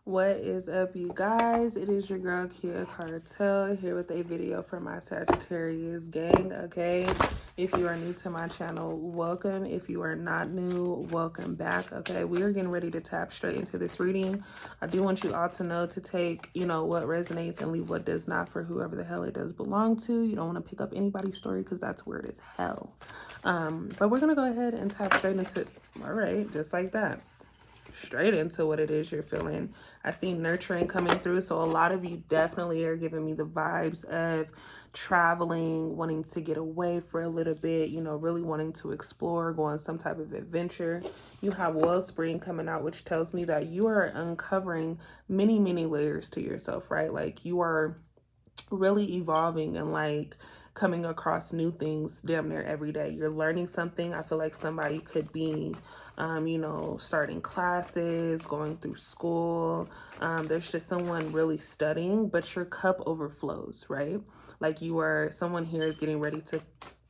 What is up, you guys? It is your girl Kia Cartel here with a video for my Sagittarius gang. Okay, if you are new to my channel, welcome. If you are not new, welcome back. Okay, we are getting ready to tap straight into this reading. I do want you all to know to take, what resonates and leave what does not for whoever the hell it does belong to. You don't want to pick up anybody's story because that's weird as hell. But we're gonna go ahead and tap straight into, all right, just like that. Straight into what it is you're feeling. I see nurturing coming through, so a lot of you definitely are giving me the vibes of traveling, wanting to get away for a little bit, really wanting to explore, go on some type of adventure. You have Wellspring coming out, which tells me that you are uncovering many layers to yourself, right? Like you are really evolving and like coming across new things damn near every day. You're learning something. I feel like somebody could be, starting classes, going through school. There's just someone really studying, but your cup overflows, right? Like someone here is getting ready to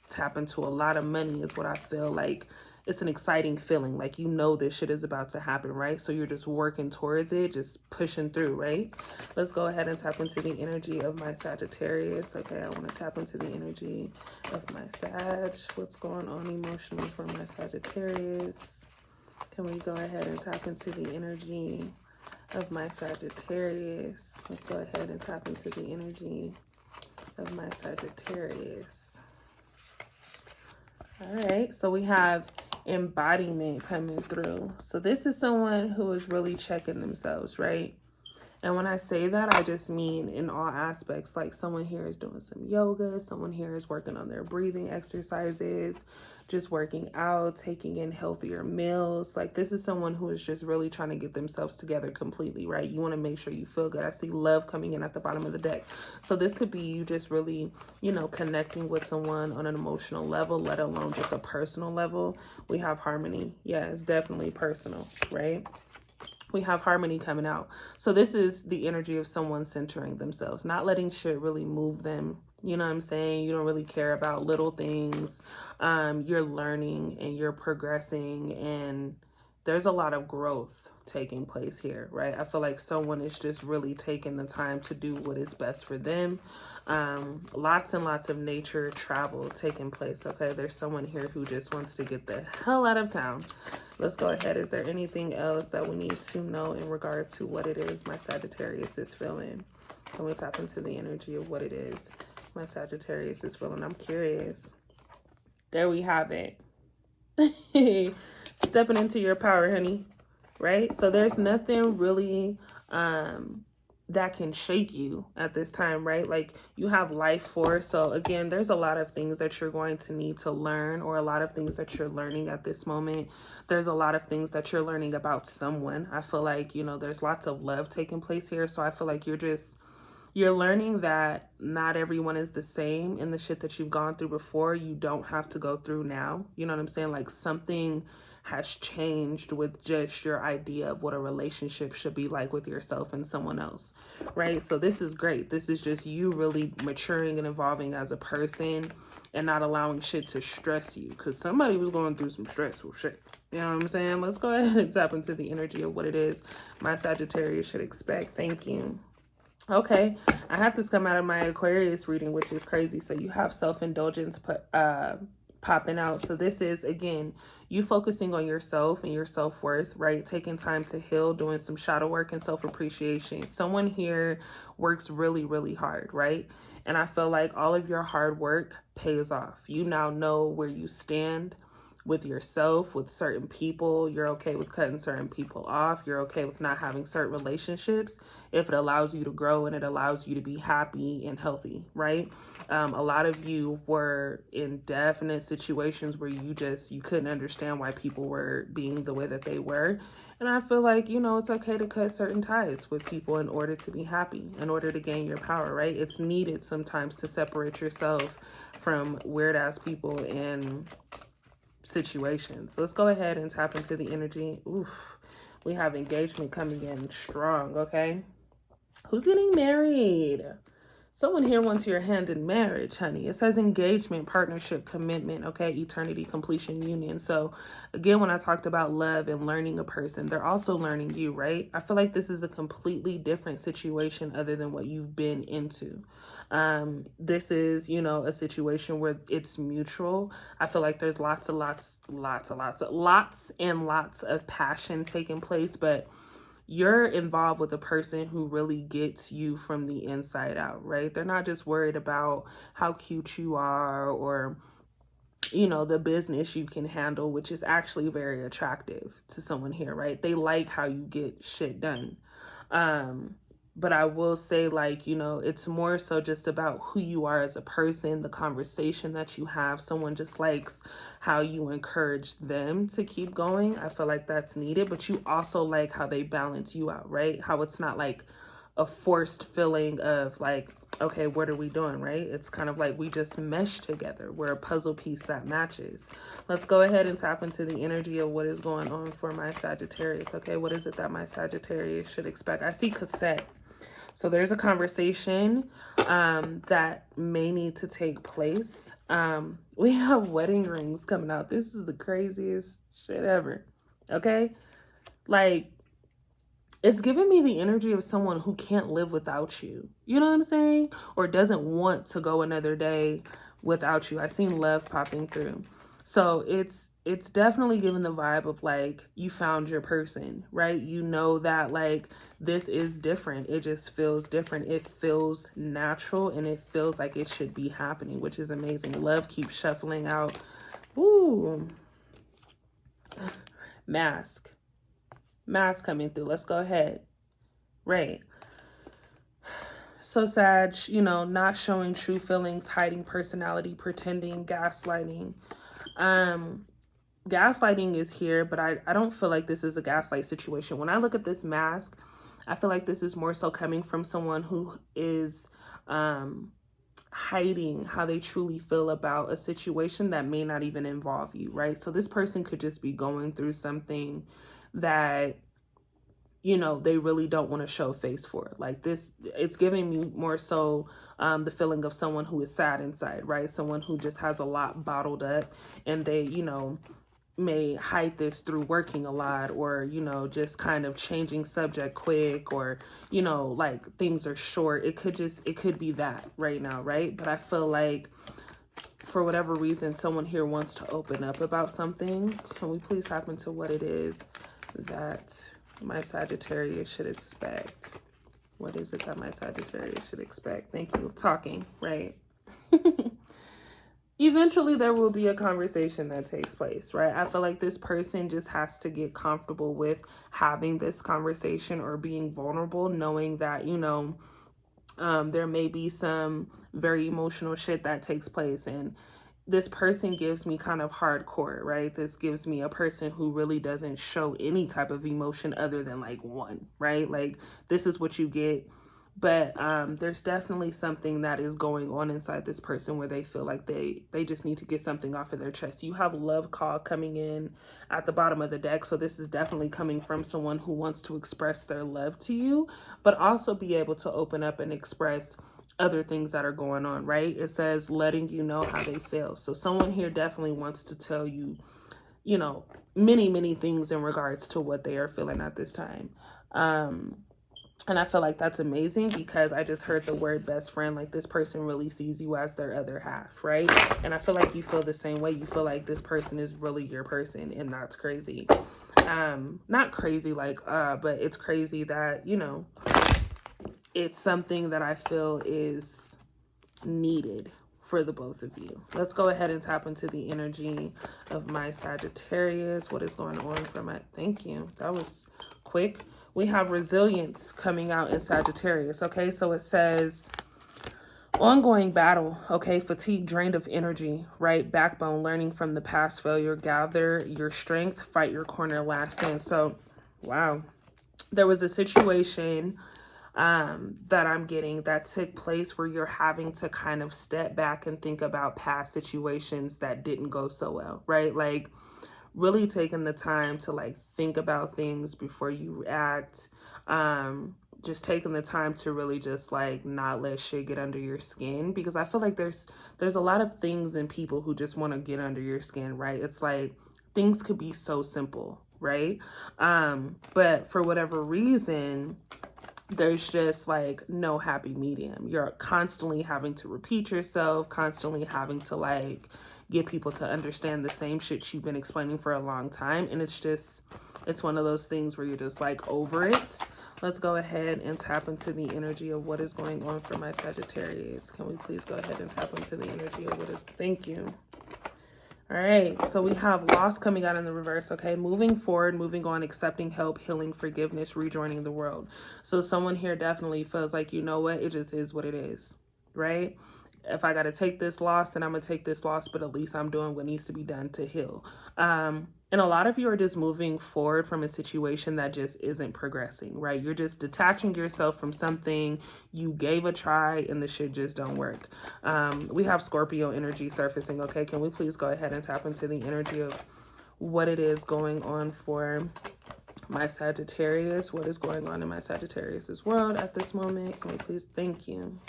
tap into a lot of money is what I feel like. It's an exciting feeling, like this shit is about to happen, right? So you're just working towards it, just pushing through, right? Let's go ahead and tap into the energy of my Sagittarius. Okay, I want to tap into the energy of my Sag. What's going on emotionally for my Sagittarius? Can we go ahead and tap into the energy of my Sagittarius? Let's go ahead and tap into the energy of my Sagittarius. All right, so we have embodiment coming through. So this is someone who is really checking themselves, right? And when I say that, I just mean in all aspects. Like someone here is doing some yoga, someone here is working on their breathing exercises, just working out, taking in healthier meals. Like this is someone who is just really trying to get themselves together completely, right? You want to make sure you feel good. I see love coming in at the bottom of the deck. So this could be you just really, connecting with someone on an emotional level, let alone just a personal level. We have harmony. Yeah, it's definitely personal, right? We have harmony coming out. So this is the energy of someone centering themselves, not letting shit really move them. You know what I'm saying? You don't really care about little things. You're learning and you're progressing, and there's a lot of growth taking place here, right? I feel like someone is just really taking the time to do what is best for them. Lots and lots of nature travel taking place, okay? There's someone here who just wants to get the hell out of town. Let's go ahead. Is there anything else that we need to know in regard to what it is my Sagittarius is feeling? Can we tap into the energy of what it is my Sagittarius is feeling? I'm curious. There we have it. Stepping into your power, honey, right? So there's nothing really that can shake you at this time, right? Like you have life force. So again, there's a lot of things that you're going to need to learn, or a lot of things that you're learning at this moment. There's a lot of things that you're learning about someone. I feel like, there's lots of love taking place here. So I feel like you're learning that not everyone is the same, and the shit that you've gone through before, you don't have to go through now. You know what I'm saying? Like something has changed with just your idea of what a relationship should be like with yourself and someone else, right? So this is great. This is just you really maturing and evolving as a person and not allowing shit to stress you, because somebody was going through some stressful shit. You know what I'm saying? Let's go ahead and tap into the energy of what it is my Sagittarius should expect. Thank you. Okay, I had this come out of my Aquarius reading, which is crazy. So you have self-indulgence popping out. So this is, again, you focusing on yourself and your self-worth, right? Taking time to heal, doing some shadow work and self-appreciation. Someone here works really hard, right? And I feel like all of your hard work pays off. You now know where you stand with yourself, with certain people. You're okay with cutting certain people off. You're okay with not having certain relationships if it allows you to grow and it allows you to be happy and healthy, right? A lot of you were in definite situations where you couldn't understand why people were being the way that they were. And I feel like, it's okay to cut certain ties with people in order to be happy, in order to gain your power, right? It's needed sometimes to separate yourself from weird ass people and situations. Let's go ahead and tap into the energy. Oof, we have engagement coming in strong. Okay, who's getting married? Someone here wants your hand in marriage, honey. It says engagement, partnership, commitment, okay? Eternity, completion, union. So again, when I talked about love and learning a person, they're also learning you, right? I feel like this is a completely different situation other than what you've been into. This is, you know, a situation where it's mutual. I feel like there's lots and lots of passion taking place, but you're involved with a person who really gets you from the inside out, right? They're not just worried about how cute you are or, you know, the business you can handle, which is actually very attractive to someone here, right? They like how you get shit done. But I will say, like, you know, it's more so just about who you are as a person, the conversation that you have. Someone just likes how you encourage them to keep going. I feel like that's needed, but you also like how they balance you out, right? How it's not like a forced feeling of like, okay, what are we doing, right? It's kind of like we just mesh together. We're a puzzle piece that matches. Let's go ahead and tap into the energy of what is going on for my Sagittarius, okay? What is it that my Sagittarius should expect? I see cassette. So there's a conversation that may need to take place. We have wedding rings coming out. This is the craziest shit ever, okay? Like, it's giving me the energy of someone who can't live without you. You know what I'm saying? Or doesn't want to go another day without you. I seen love popping through. So it's definitely giving the vibe of like you found your person, right? You know that like this is different. It just feels different. It feels natural and it feels like it should be happening, which is amazing. Love keeps shuffling out. Ooh. Mask coming through. Let's go ahead. Right. So Sag, you know, not showing true feelings, hiding personality, pretending, gaslighting. Gaslighting is here, but I don't feel like this is a gaslight situation. When I look at this mask, I feel like this is more so coming from someone who is hiding how they truly feel about a situation that may not even involve you, right? So this person could just be going through something that, you know, they really don't want to show face for. Like this, it's giving me more so the feeling of someone who is sad inside, right? Someone who just has a lot bottled up and they, you know, may hide this through working a lot or, you know, just kind of changing subject quick or, you know, like things are short. It could be that right now, right? But I feel like for whatever reason, someone here wants to open up about something. Can we please tap into what it is that my Sagittarius should expect? What is it that my Sagittarius should expect? Thank you. Talking, right? Eventually there will be a conversation that takes place, right? I feel like this person just has to get comfortable with having this conversation or being vulnerable, knowing that, you know, there may be some very emotional shit that takes place. And this person gives me kind of hardcore, right? This gives me a person who really doesn't show any type of emotion other than like one, right? Like this is what you get. But there's definitely something that is going on inside this person where they feel like they just need to get something off of their chest. You have love call coming in at the bottom of the deck. So this is definitely coming from someone who wants to express their love to you, but also be able to open up and express other things that are going on, right? It says letting you know how they feel. So someone here definitely wants to tell you, you know, many things in regards to what they are feeling at this time. And I feel like that's amazing because I just heard the word best friend. Like this person really sees you as their other half, right? And I feel like you feel the same way. You feel like this person is really your person, and that's crazy. Not crazy like, but it's crazy that, you know, it's something that I feel is needed for the both of you. Let's go ahead and tap into the energy of my Sagittarius. What is going on for my, thank you. That was quick. We have resilience coming out in Sagittarius. Okay, so it says ongoing battle. Okay, fatigue, drained of energy, right? Backbone, learning from the past failure, gather your strength, fight your corner, last stand. So, wow. There was a situation that I'm getting that took place where you're having to kind of step back and think about past situations that didn't go so well, right? Like really taking the time to like think about things before you react. just taking the time to really just like not let shit get under your skin, because I feel like there's a lot of things in people who just want to get under your skin, right? It's like things could be so simple, right? But for whatever reason, there's just like no happy medium. You're constantly having to repeat yourself, constantly having to like get people to understand the same shit you've been explaining for a long time. And it's one of those things where you're just like over it. Let's go ahead and tap into the energy of what is going on for my Sagittarius. Can we please go ahead and tap into the energy of what is, thank you. All right, so we have loss coming out in the reverse, okay? Moving forward, moving on, accepting help, healing, forgiveness, rejoining the world. So someone here definitely feels like, you know what, it just is what it is, right? If I got to take this loss, then I'm going to take this loss, but at least I'm doing what needs to be done to heal. And a lot of you are just moving forward from a situation that just isn't progressing, right? You're just detaching yourself from something you gave a try and the shit just don't work. We have Scorpio energy surfacing, okay? Can we please go ahead and tap into the energy of what it is going on for my Sagittarius? What is going on in my Sagittarius's world at this moment? Can we please? Thank you.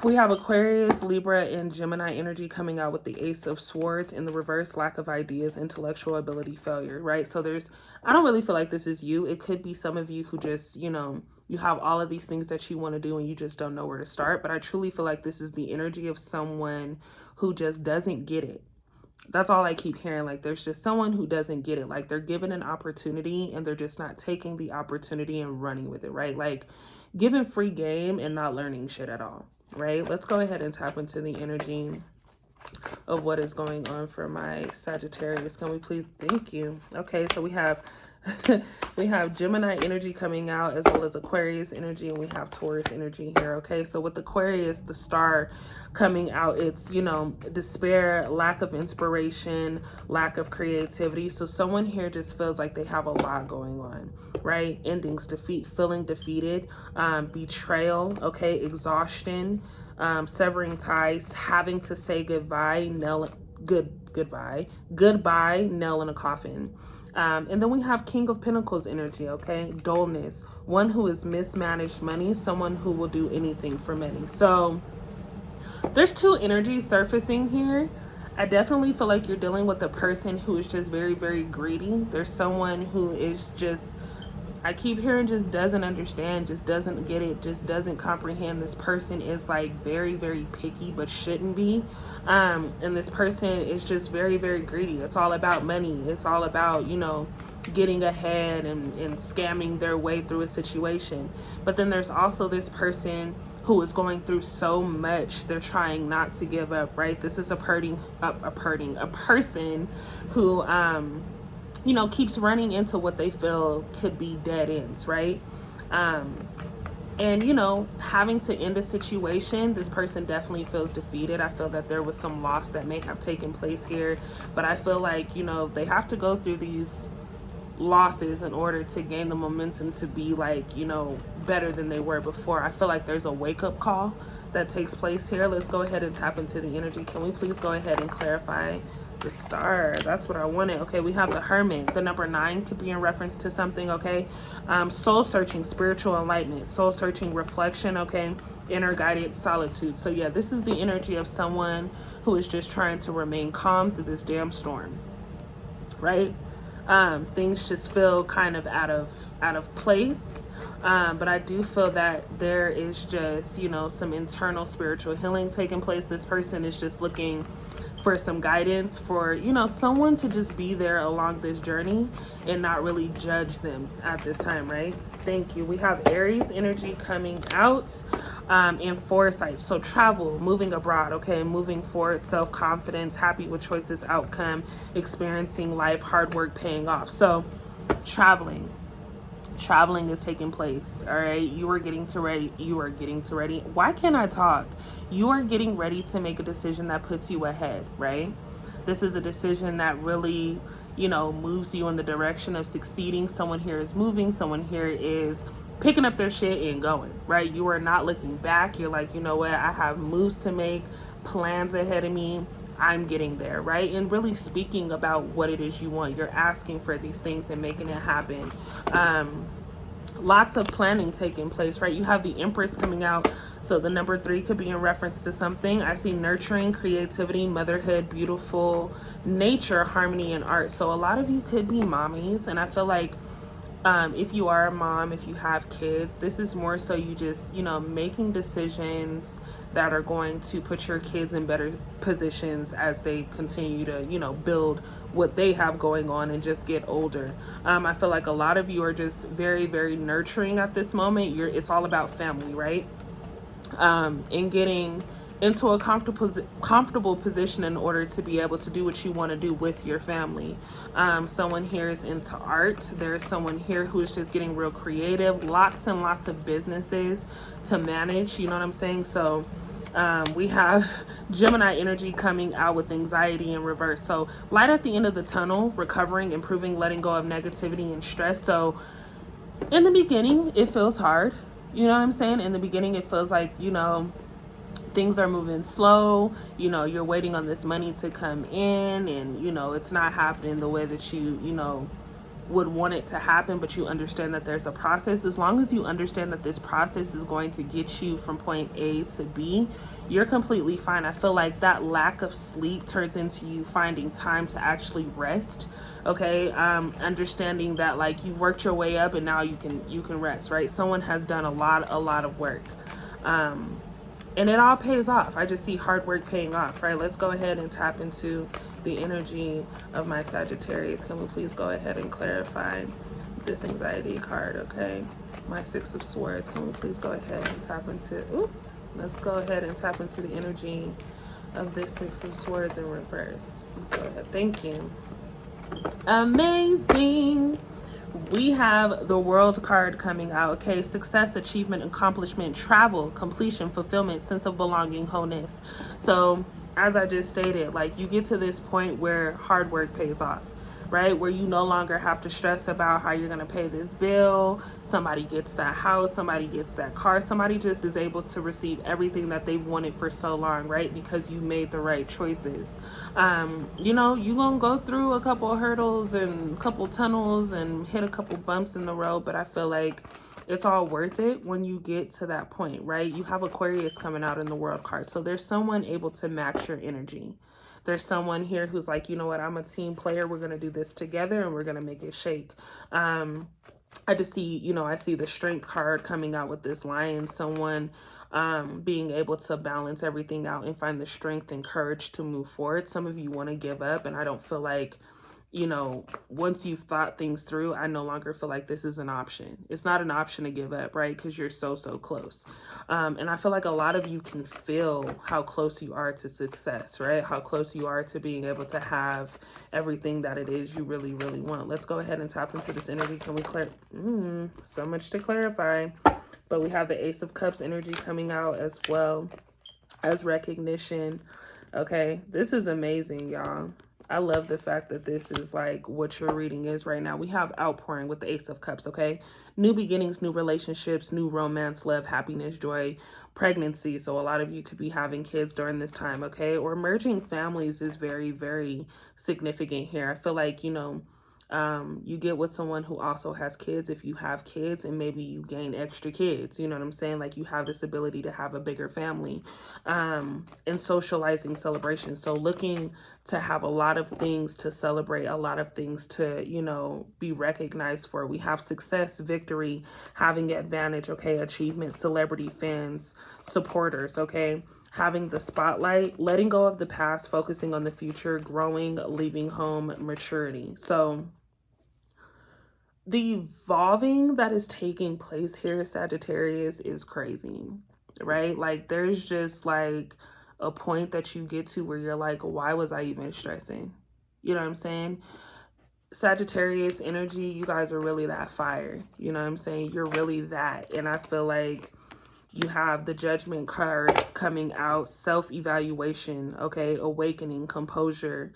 We have Aquarius, Libra, and Gemini energy coming out with the Ace of Swords in the reverse, lack of ideas, intellectual ability, failure, right? So I don't really feel like this is you. It could be some of you who just, you know, you have all of these things that you want to do and you just don't know where to start. But I truly feel like this is the energy of someone who just doesn't get it. That's all I keep hearing. Like, there's just someone who doesn't get it. Like, they're given an opportunity and they're just not taking the opportunity and running with it, right? Like, giving free game and not learning shit at all. Right, let's go ahead and tap into the energy of what is going on for my Sagittarius. Can we please? Thank you. Okay, so we have we have Gemini energy coming out, as well as Aquarius energy, and we have Taurus energy here. Okay, so with Aquarius, the star coming out, it's, you know, despair, lack of inspiration, lack of creativity. So someone here just feels like they have a lot going on, right? Endings, defeat, feeling defeated, betrayal, okay, exhaustion, severing ties, having to say goodbye, goodbye, nail in a coffin. And then we have King of Pentacles energy, okay? Dullness, one who is mismanaged money, someone who will do anything for money. So there's two energies surfacing here. I definitely feel like you're dealing with a person who is just very, very greedy. There's someone who is just, I keep hearing, just doesn't understand, just doesn't get it, just doesn't comprehend. This person is like very, very picky, but shouldn't be. And this person is just very, very greedy. It's all about money. It's all about, you know, getting ahead and scamming their way through a situation. But then there's also this person who is going through so much, they're trying not to give up, right? This is a person who, you know, keeps running into what they feel could be dead ends, right? And, you know, having to end a situation, this person definitely feels defeated. I feel that there was some loss that may have taken place here, but I feel like, you know, they have to go through these losses in order to gain the momentum to be like, you know, better than they were before. I feel like there's a wake-up call that takes place here. Let's go ahead and tap into the energy. Can we please go ahead and clarify the star? That's what I wanted. Okay, we have the Hermit. The number 9 could be in reference to something, okay? Soul searching, spiritual enlightenment, soul searching, reflection, okay? Inner guidance, solitude. So yeah, this is the energy of someone who is just trying to remain calm through this damn storm, right? Things just feel kind of out of place. But I do feel that there is just, you know, some internal spiritual healing taking place. This person is just looking for some guidance, for, you know, someone to just be there along this journey and not really judge them at this time, right? Thank you. We have Aries energy coming out, and foresight. So travel, moving abroad, okay, moving forward, self-confidence, happy with choices, outcome, experiencing life, hard work paying off. So traveling is taking place. All right, you are getting ready. Why can't I talk? You are getting ready to make a decision that puts you ahead, right? This is a decision that really, you know, moves you in the direction of succeeding. Someone here is moving, someone here is picking up their shit and going, right? You are not looking back. You're like, you know what, I have moves to make, plans ahead of me, I'm getting there, right? And really speaking about what it is you want. You're asking for these things and making it happen. lots of planning taking place, right? You have the Empress coming out. So the number 3 could be in reference to something. I see nurturing, creativity, motherhood, beautiful nature, harmony, and art. So a lot of you could be mommies. And I feel like if you are a mom, if you have kids, this is more so you just, you know, making decisions that are going to put your kids in better positions as they continue to, you know, build what they have going on and just get older. I feel like a lot of you are just very, very nurturing at this moment. It's all about family, right? And getting into a comfortable position in order to be able to do what you want to do with your family. Someone here is into art. There's someone here who's just getting real creative. Lots and lots of businesses to manage. You know what I'm saying? So we have Gemini energy coming out with anxiety in reverse. So light at the end of the tunnel, recovering, improving, letting go of negativity and stress. So in the beginning, it feels hard. You know what I'm saying? In the beginning, it feels like, you know, things are moving slow. You know, you're waiting on this money to come in and, you know, it's not happening the way that you know, would want it to happen, but you understand that there's a process. As long as you understand that this process is going to get you from point A to B, you're completely fine. I feel like that lack of sleep turns into you finding time to actually rest. Okay. Understanding that like you've worked your way up and now you can rest, right? Someone has done a lot of work. And it all pays off. I just see hard work paying off, right? Let's go ahead and tap into the energy of my Sagittarius. Can we please go ahead and clarify this anxiety card, okay? My 6 of Swords. Can we please go ahead and tap into, let's go ahead and tap into the energy of this 6 of Swords in reverse. Let's go ahead. Thank you. Amazing. We have the World card coming out, okay? Success, achievement, accomplishment, travel, completion, fulfillment, sense of belonging, wholeness. So as I just stated, like you get to this point where hard work pays off, right? Where you no longer have to stress about how you're going to pay this bill. Somebody gets that house, somebody gets that car, somebody just is able to receive everything that they've wanted for so long, right? Because you made the right choices. You know, you're going to go through a couple of hurdles and a couple tunnels and hit a couple bumps in the road, but I feel like it's all worth it when you get to that point, right? You have Aquarius coming out in the World card. So there's someone able to match your energy. There's someone here who's like, you know what, I'm a team player. We're going to do this together and we're going to make it shake. I just see, you know, I see the Strength card coming out with this Lion. Someone being able to balance everything out and find the strength and courage to move forward. Some of you want to give up, and I don't feel like, you know, once you've thought things through, I no longer feel like this is an option. It's not an option to give up, right? Because you're so close. And I feel like a lot of you can feel how close you are to success, right? How close you are to being able to have everything that it is you really want. Let's go ahead and tap into this energy. Can we clear? So much to clarify. But we have the Ace of Cups energy coming out as well as recognition. Okay, this is amazing, y'all. I love the fact that this is like what your reading is right now. We have outpouring with the Ace of Cups, okay? New beginnings, new relationships, new romance, love, happiness, joy, pregnancy. So a lot of you could be having kids during this time, okay? Or merging families is very significant here. I feel like, you know, you get with someone who also has kids if you have kids, and maybe you gain extra kids, you know what I'm saying? Like you have this ability to have a bigger family, and socializing celebrations. So looking to have a lot of things to celebrate, a lot of things to, you know, be recognized for. We have success, victory, having advantage, okay? Achievement, celebrity, fans, supporters, okay? Having the spotlight, letting go of the past, focusing on the future, growing, leaving home, maturity. So the evolving that is taking place here, Sagittarius, is crazy, right? Like there's just like a point that you get to where you're like, why was I even stressing? You know what I'm saying? Sagittarius energy, you guys are really that fire. You know what I'm saying? You're really that. And I feel like you have the Judgment card coming out, self-evaluation, okay? Awakening, composure,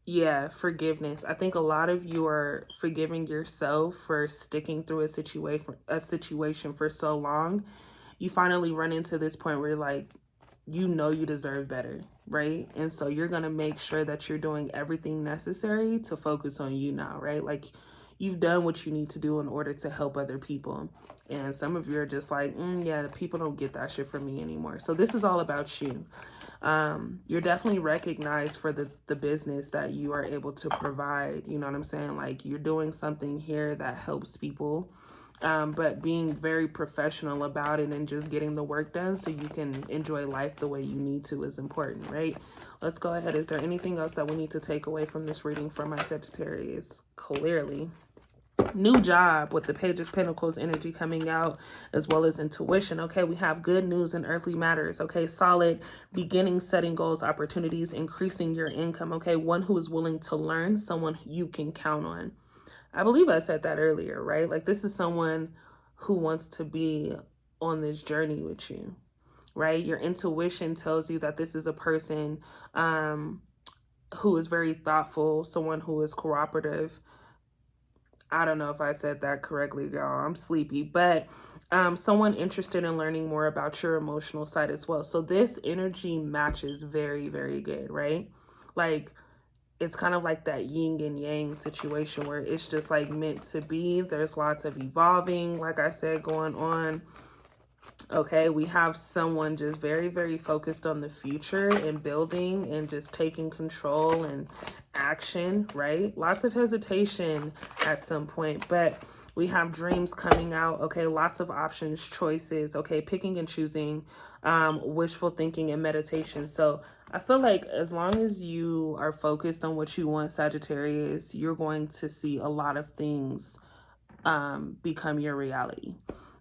yeah, forgiveness. I think a lot of you are forgiving yourself for sticking through a situation for so long. You finally run into this point where you're like, you know you deserve better, right? And so you're going to make sure that you're doing everything necessary to focus on you now, right? Like you've done what you need to do in order to help other people. And some of you are just like, yeah, the people don't get that shit from me anymore. So this is all about you. You're definitely recognized for the business that you are able to provide. You know what I'm saying? Like, you're doing something here that helps people, but being very professional about it and just getting the work done so you can enjoy life the way you need to is important, right? Let's go ahead. Is there anything else that we need to take away from this reading for my Sagittarius? Clearly. New job with the Page of Pentacles energy coming out, as well as intuition. Okay, we have good news in earthly matters. Okay, solid beginning, setting goals, opportunities, increasing your income. Okay, one who is willing to learn, someone you can count on. I believe I said that earlier, right? Like, this is someone who wants to be on this journey with you, right? Your intuition tells you that this is a person who is very thoughtful, someone who is cooperative. I don't know if I said that correctly, y'all. I'm sleepy, but someone interested in learning more about your emotional side as well. So this energy matches very, very good, right? Like, it's kind of like that yin and yang situation where it's just like meant to be. There's lots of evolving, like I said, going on. Okay, we have someone just very, very focused on the future and building and just taking control and action, right? Lots of hesitation at some point, but we have dreams coming out. Okay, lots of options, choices. Okay, picking and choosing, wishful thinking and meditation. So I feel like as long as you are focused on what you want, Sagittarius, you're going to see a lot of things become your reality.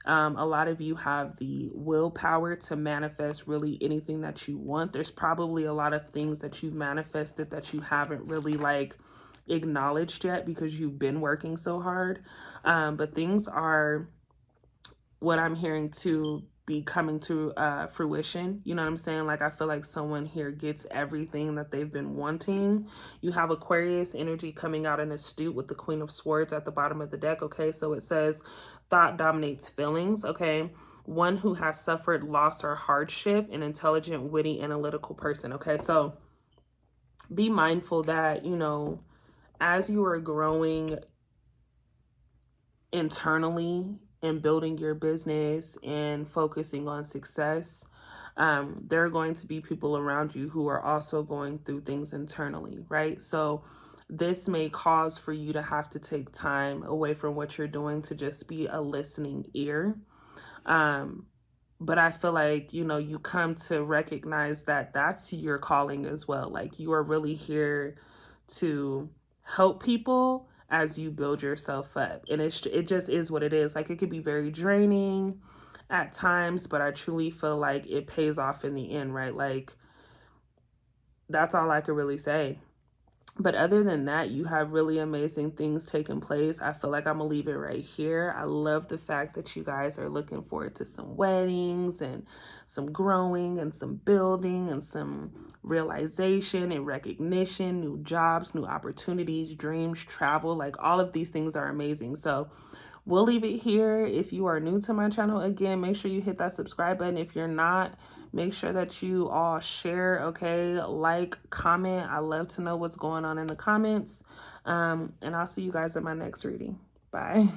A lot of you have the willpower to manifest really anything that you want. There's probably a lot of things that you've manifested that you haven't really like acknowledged yet because you've been working so hard. But things are, what I'm hearing, to be coming to fruition. You know what I'm saying? Like, I feel like someone here gets everything that they've been wanting. You have Aquarius energy coming out in Astute with the Queen of Swords at the bottom of the deck. Okay, so it says thought dominates feelings. Okay, one who has suffered loss or hardship, an intelligent, witty, analytical person. Okay, so be mindful that, you know, as you are growing internally and building your business and focusing on success, there are going to be people around you who are also going through things internally, right? So this may cause for you to have to take time away from what you're doing to just be a listening ear. But I feel like, you know, you come to recognize that that's your calling as well. Like, you are really here to help people as you build yourself up. And it just is what it is. Like, it could be very draining at times, but I truly feel like it pays off in the end, right? Like, that's all I could really say. But other than that, you have really amazing things taking place. I feel like I'm going to leave it right here. I love the fact that you guys are looking forward to some weddings and some growing and some building and some realization and recognition, new jobs, new opportunities, dreams, travel. Like, all of these things are amazing. So we'll leave it here. If you are new to my channel, again, make sure you hit that subscribe button. If you're not, make sure that you all share, okay? Like, comment. I love to know what's going on in the comments. And I'll see you guys in my next reading. Bye.